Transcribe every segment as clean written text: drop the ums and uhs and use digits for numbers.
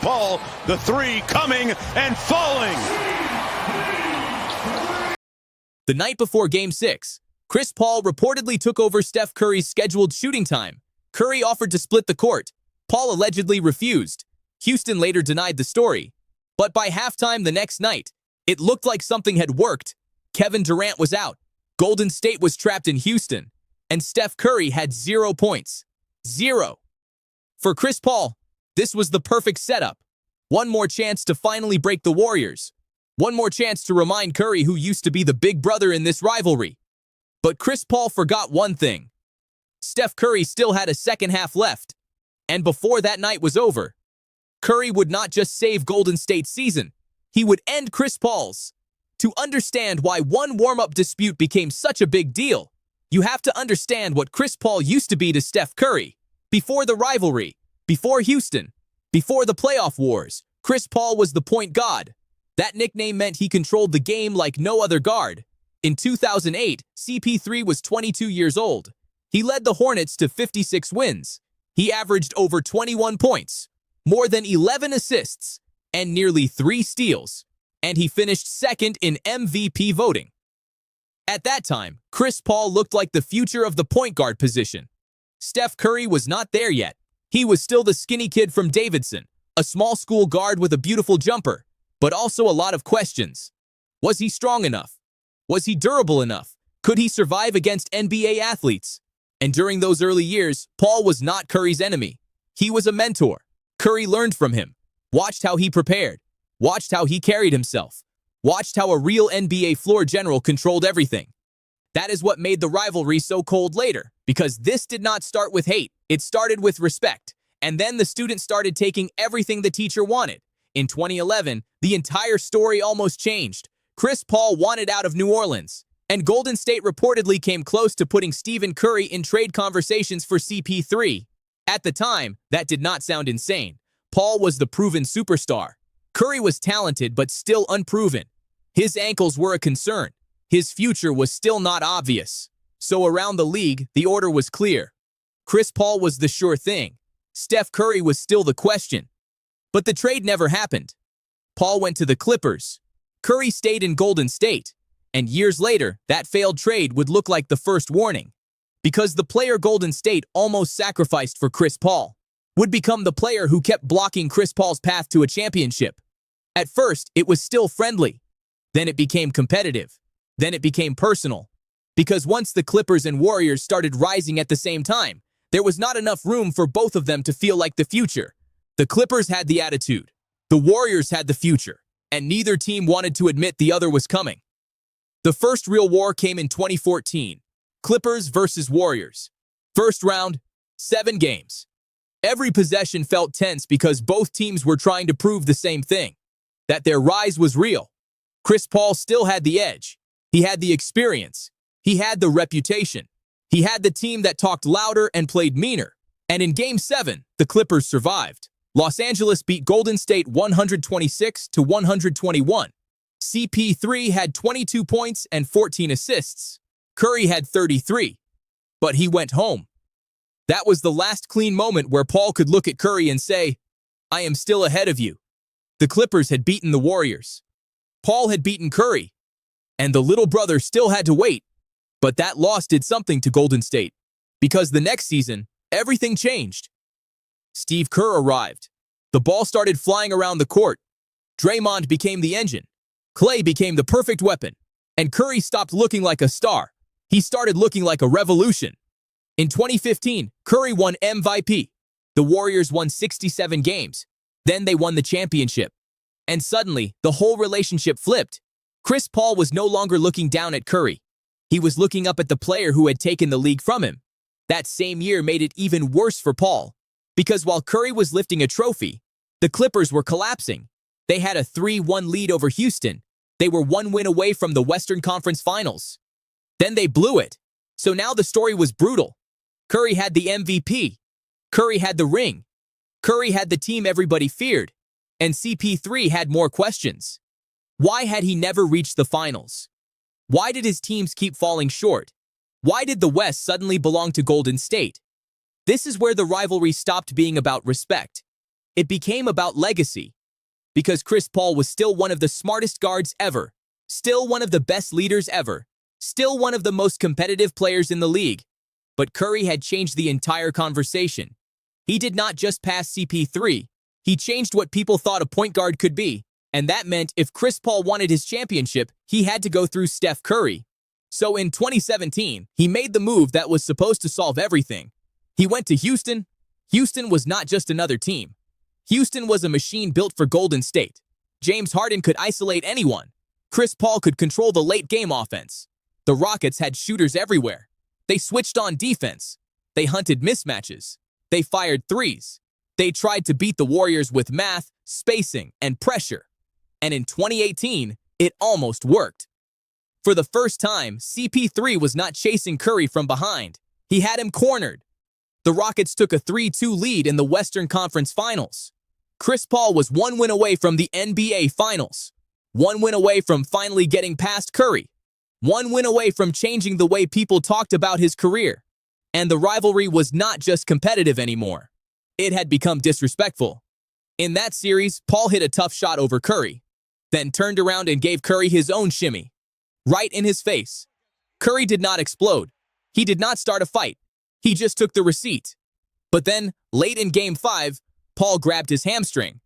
Paul. The three coming and falling. The night before Game 6, Chris Paul reportedly took over Steph Curry's scheduled shooting time. Curry offered to split the court. Paul allegedly refused. Houston later denied the story. But by halftime the next night, it looked like something had worked. Kevin Durant was out. Golden State was trapped in Houston. And Steph Curry had 0 points. 0. For Chris Paul, this was the perfect setup. One more chance to finally break the Warriors. One more chance to remind Curry who used to be the big brother in this rivalry. But Chris Paul forgot one thing. Steph Curry still had a second half left. And before that night was over, Curry would not just save Golden State's season, he would end Chris Paul's. To understand why one warm-up dispute became such a big deal, you have to understand what Chris Paul used to be to Steph Curry. Before the rivalry, before Houston, before the playoff wars, Chris Paul was the point god. That nickname meant he controlled the game like no other guard. In 2008, CP3 was 22 years old. He led the Hornets to 56 wins. He averaged over 21 points, more than 11 assists, and nearly 3 steals. And he finished second in MVP voting. At that time, Chris Paul looked like the future of the point guard position. Steph Curry was not there yet. He was still the skinny kid from Davidson, a small school guard with a beautiful jumper, but also a lot of questions. Was he strong enough? Was he durable enough? Could he survive against NBA athletes? And during those early years, Paul was not Curry's enemy. He was a mentor. Curry learned from him, watched how he prepared, watched how he carried himself, watched how a real NBA floor general controlled everything. That is what made the rivalry so cold later, because this did not start with hate. It started with respect. And then the students started taking everything the teacher wanted. In 2011, the entire story almost changed. Chris Paul wanted out of New Orleans, and Golden State reportedly came close to putting Stephen Curry in trade conversations for CP3. At the time, that did not sound insane. Paul was the proven superstar. Curry was talented but still unproven. His ankles were a concern. His future was still not obvious. So around the league, the order was clear. Chris Paul was the sure thing. Steph Curry was still the question. But the trade never happened. Paul went to the Clippers. Curry stayed in Golden State. And years later, that failed trade would look like the first warning. Because the player Golden State almost sacrificed for Chris Paul would become the player who kept blocking Chris Paul's path to a championship. At first, it was still friendly. Then it became competitive. Then it became personal. Because once the Clippers and Warriors started rising at the same time, there was not enough room for both of them to feel like the future. The Clippers had the attitude. The Warriors had the future. And neither team wanted to admit the other was coming. The first real war came in 2014. Clippers versus Warriors. First round, 7 games. Every possession felt tense because both teams were trying to prove the same thing, that their rise was real. Chris Paul still had the edge. He had the experience. He had the reputation. He had the team that talked louder and played meaner. And in Game 7, the Clippers survived. Los Angeles beat Golden State 126-121. CP3 had 22 points and 14 assists. Curry had 33. But he went home. That was the last clean moment where Paul could look at Curry and say, "I am still ahead of you." The Clippers had beaten the Warriors. Paul had beaten Curry. And the little brother still had to wait. But that loss did something to Golden State. Because the next season, everything changed. Steve Kerr arrived. The ball started flying around the court. Draymond became the engine. Klay became the perfect weapon. And Curry stopped looking like a star. He started looking like a revolution. In 2015, Curry won MVP. The Warriors won 67 games. Then they won the championship. And suddenly, the whole relationship flipped. Chris Paul was no longer looking down at Curry. He was looking up at the player who had taken the league from him. That same year made it even worse for Paul. Because while Curry was lifting a trophy, the Clippers were collapsing. They had a 3-1 lead over Houston. They were 1 win away from the Western Conference Finals. Then they blew it. So now the story was brutal. Curry had the MVP. Curry had the ring. Curry had the team everybody feared. And CP3 had more questions. Why had he never reached the finals? Why did his teams keep falling short? Why did the West suddenly belong to Golden State? This is where the rivalry stopped being about respect. It became about legacy. Because Chris Paul was still one of the smartest guards ever, still one of the best leaders ever, still one of the most competitive players in the league. But Curry had changed the entire conversation. He did not just pass CP3, he changed what people thought a point guard could be, and that meant if Chris Paul wanted his championship, he had to go through Steph Curry. So in 2017, he made the move that was supposed to solve everything. He went to Houston. Houston was not just another team. Houston was a machine built for Golden State. James Harden could isolate anyone. Chris Paul could control the late-game offense. The Rockets had shooters everywhere. They switched on defense. They hunted mismatches. They fired threes. They tried to beat the Warriors with math, spacing, and pressure. And in 2018, it almost worked. For the first time, CP3 was not chasing Curry from behind. He had him cornered. The Rockets took a 3-2 lead in the Western Conference Finals. Chris Paul was one win away from the NBA Finals. One win away from finally getting past Curry. One win away from changing the way people talked about his career. And the rivalry was not just competitive anymore. It had become disrespectful. In that series, Paul hit a tough shot over Curry, then turned around and gave Curry his own shimmy. Right in his face. Curry did not explode. He did not start a fight. He just took the receipt. But then, late in Game 5, Paul grabbed his hamstring.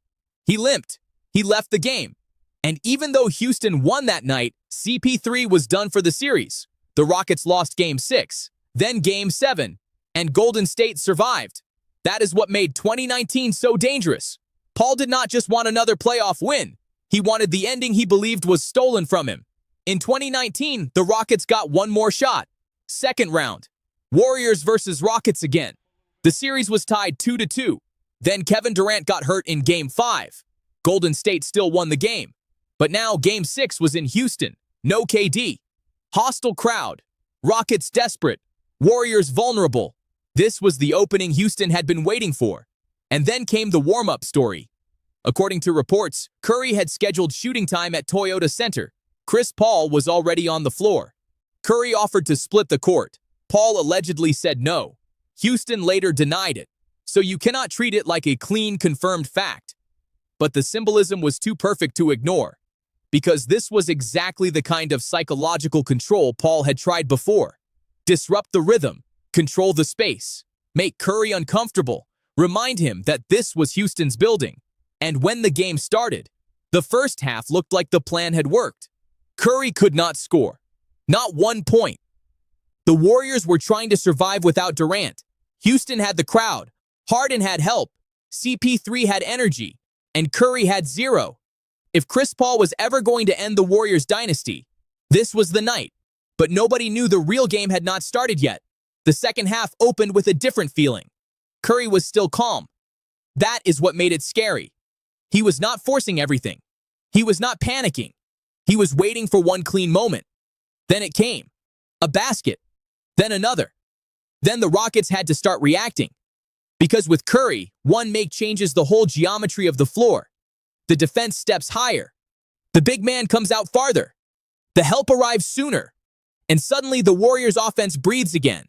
He limped. He left the game. And even though Houston won that night, CP3 was done for the series. The Rockets lost Game 6, then Game 7, and Golden State survived. That is what made 2019 so dangerous. Paul did not just want another playoff win. He wanted the ending he believed was stolen from him. In 2019, the Rockets got one more shot. Second round. Warriors versus Rockets again. The series was tied 2-2. Then Kevin Durant got hurt in Game 5. Golden State still won the game. But now Game 6 was in Houston. No KD. Hostile crowd. Rockets desperate. Warriors vulnerable. This was the opening Houston had been waiting for. And then came the warm-up story. According to reports, Curry had scheduled shooting time at Toyota Center. Chris Paul was already on the floor. Curry offered to split the court. Paul allegedly said no. Houston later denied it. So you cannot treat it like a clean, confirmed fact. But the symbolism was too perfect to ignore. Because this was exactly the kind of psychological control Paul had tried before. Disrupt the rhythm, control the space, make Curry uncomfortable, remind him that this was Houston's building. And when the game started, the first half looked like the plan had worked. Curry could not score. Not 1 point. The Warriors were trying to survive without Durant. Houston had the crowd. Harden had help. CP3 had energy. And Curry had zero. If Chris Paul was ever going to end the Warriors' dynasty, this was the night. But nobody knew the real game had not started yet. The second half opened with a different feeling. Curry was still calm. That is what made it scary. He was not forcing everything. He was not panicking. He was waiting for one clean moment. Then it came. A basket. Then another. Then the Rockets had to start reacting. Because with Curry, one make changes the whole geometry of the floor. The defense steps higher. The big man comes out farther. The help arrives sooner. And suddenly the Warriors' offense breathes again.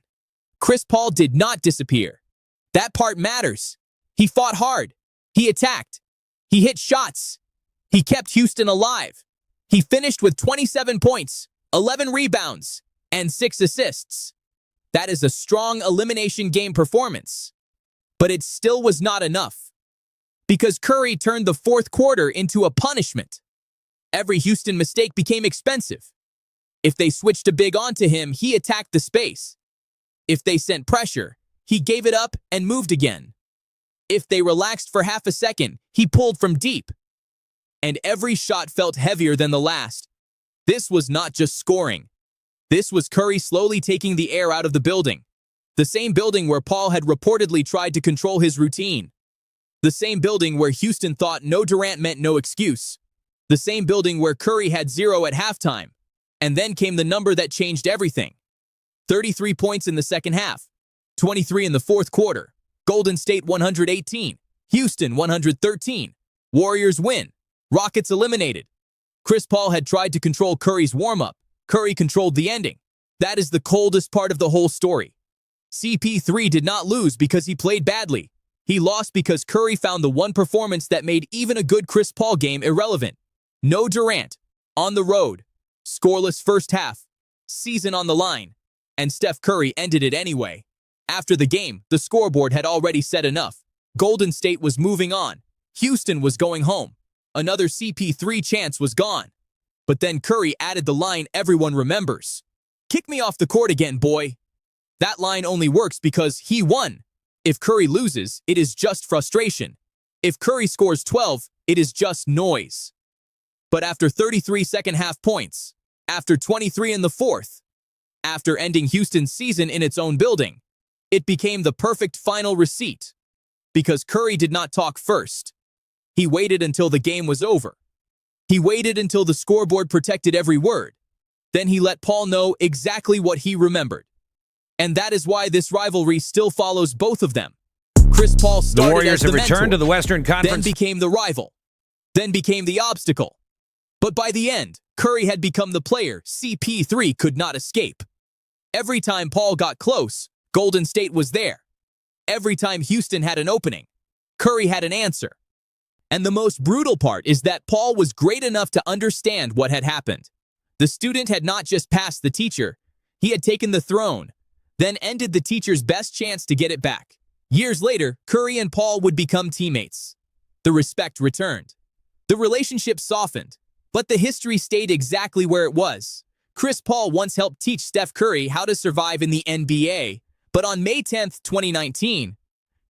Chris Paul did not disappear. That part matters. He fought hard. He attacked. He hit shots. He kept Houston alive. He finished with 27 points, 11 rebounds, and 6 assists. That is a strong elimination game performance. But it still was not enough. Because Curry turned the fourth quarter into a punishment. Every Houston mistake became expensive. If they switched a big onto him, he attacked the space. If they sent pressure, he gave it up and moved again. If they relaxed for half a second, he pulled from deep. And every shot felt heavier than the last. This was not just scoring. This was Curry slowly taking the air out of the building. The same building where Paul had reportedly tried to control his routine. The same building where Houston thought no Durant meant no excuse. The same building where Curry had 0 at halftime. And then came the number that changed everything. 33 points in the second half. 23 in the fourth quarter. Golden State 118. Houston 113. Warriors win. Rockets eliminated. Chris Paul had tried to control Curry's warm-up. Curry controlled the ending. That is the coldest part of the whole story. CP3 did not lose because he played badly. He lost because Curry found the one performance that made even a good Chris Paul game irrelevant. No Durant, on the road, scoreless first half, season on the line, and Steph Curry ended it anyway. After the game, the scoreboard had already said enough. Golden State was moving on. Houston was going home. Another CP3 chance was gone. But then Curry added the line everyone remembers. "Kick me off the court again, boy." That line only works because he won. If Curry loses, it is just frustration. If Curry scores 12, it is just noise. But after 33 second-half points, after 23 in the fourth, after ending Houston's season in its own building, it became the perfect final receipt. Because Curry did not talk first. He waited until the game was over. He waited until the scoreboard protected every word. Then he let Paul know exactly what he remembered. And that is why this rivalry still follows both of them. Chris Paul started the Warriors as the have returned mentor, to the Western then Conference. became the rival, then became the obstacle. But by the end, Curry had become the player CP3 could not escape. Every time Paul got close, Golden State was there. Every time Houston had an opening, Curry had an answer. And the most brutal part is that Paul was great enough to understand what had happened. The student had not just passed the teacher, he had taken the throne, then ended the teacher's best chance to get it back. Years later, Curry and Paul would become teammates. The respect returned. The relationship softened, but the history stayed exactly where it was. Chris Paul once helped teach Steph Curry how to survive in the NBA, but on May 10, 2019,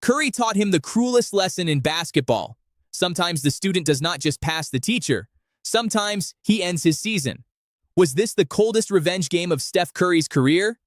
Curry taught him the cruelest lesson in basketball. Sometimes the student does not just pass the teacher, sometimes he ends his season. Was this the coldest revenge game of Steph Curry's career?